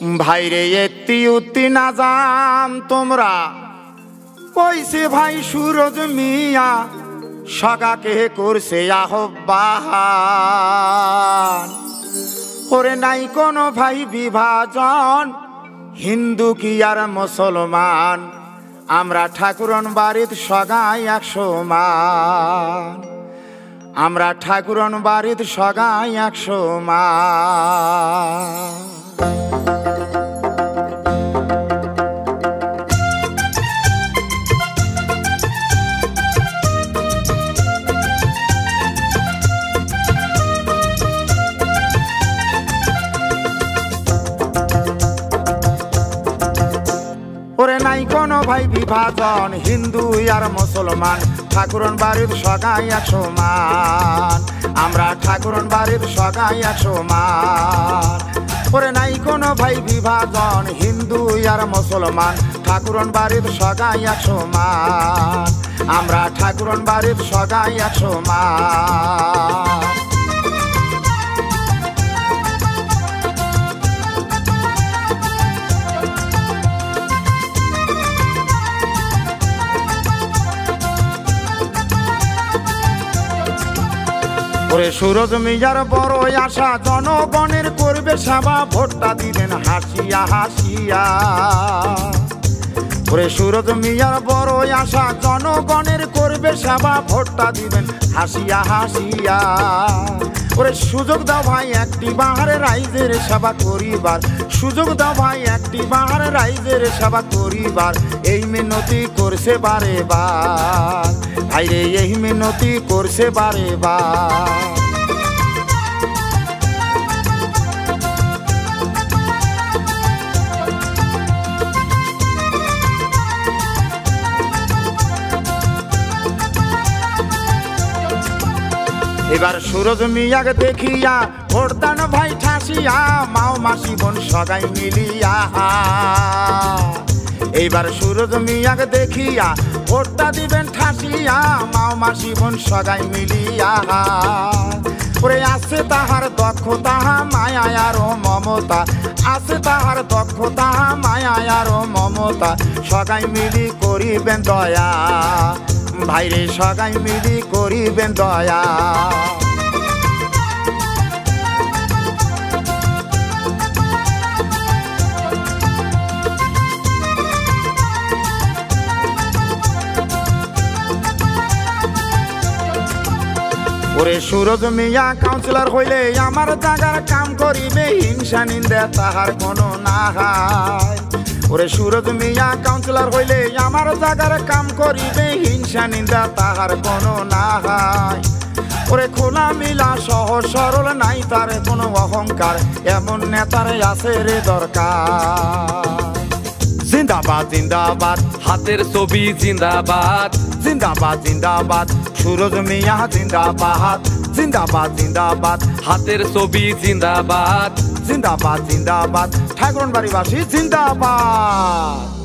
ভাইরে এত্তি উত্তি না যাম তোমরা কইছে ভাই সুরজ মিয়া সগাকে করছে আহ্বান। ওরে নাই কোনো ভাই বিভাজন হিন্দু কি আর মুসলমান, আমরা ঠাকুরন বাড়ির সগাই 100 মান, আমরা ঠাকুরন বাড়ির সগাই 100 মান। ওরে নাই কোনো ভাই বিভাজন হিন্দু আর মুসলমান, ঠাকুরন বাড়ির সগাই 100 মান, আমরা ঠাকুরন বাড়ির সগাই 100 মান। ওরে নাই কোনো ভাই বিভাজন হিন্দু আর মুসলমান, ঠাকুরন বাড়ির সগাই 100 মান, আমরা ঠাকুরন বাড়ির সগাই 100 মান। ওরে সুরজ মিয়ার বড় আশা জনগণের করবে সেবা, ভোটটা দিবেন হাসিয়া হাসিয়া। ওরে সুরজ মিয়ার বড় আশা জনগণের করবে সেবা, ভোটটা দিবেন হাসিয়া হাসিয়া। ওরে সুযোগ দাও ভাই একটি বাহারে রাইজের সেবা করিবার, সুযোগ দাও ভাই একটি বাহারে রাইজের সেবা করিবার, এই মিনতি করছে বারে বার ভাইরে, এই মিনতি করছে বারে বার। এবার সুরজ মিয়াকে দেখিয়া ভোটদান ভাই ঠাসিয়া, মাও মাসি বোন সগাই মিলিয়া। এইবার সুরজ মিয়াকে দেখিয়া ভোটটা দিবেন ঠাসিয়া, মাও মাসি বোন সগাই মিলিয়া। ওরে আছে তাহার দক্ষতা মায়া আর মমতা, আছে তাহার দক্ষতা মায়া আর মমতা, সগাই মিলি করিবেন দয়া ভাইরে, সগাই মিলি করিবেন দয়া। ওরে সুরজ মিয়া কাউন্সিলর হইলে আমার জায়গার কাম করিবে, হিংসা নিন্দা তাহার কোনো না হয়। ওরে সুরজ মিয়া কাউন্সিলর হইলে আমার জায়গার কাম করিবে, হিংসা নিন্দা তাহার কোনো না হয়। ওরে খোলা মিলা সহজ সরল নাই তার কোনো অহংকার, এমন নেতারে আছে রে দরকার। জিন্দাবাদ জিন্দাবাদ হাতের ছবি জিন্দাবাদ, জিন্দাবাদ জিন্দাবাদ সুরজ মিয়া জিন্দাবাদ, জিন্দাবাদ জিন্দাবাদ হাতের ছবি জিন্দাবাদ, জিন্দাবাদ জিন্দাবাদ ঠাকুরন বাড়িবাসী জিন্দাবাদ।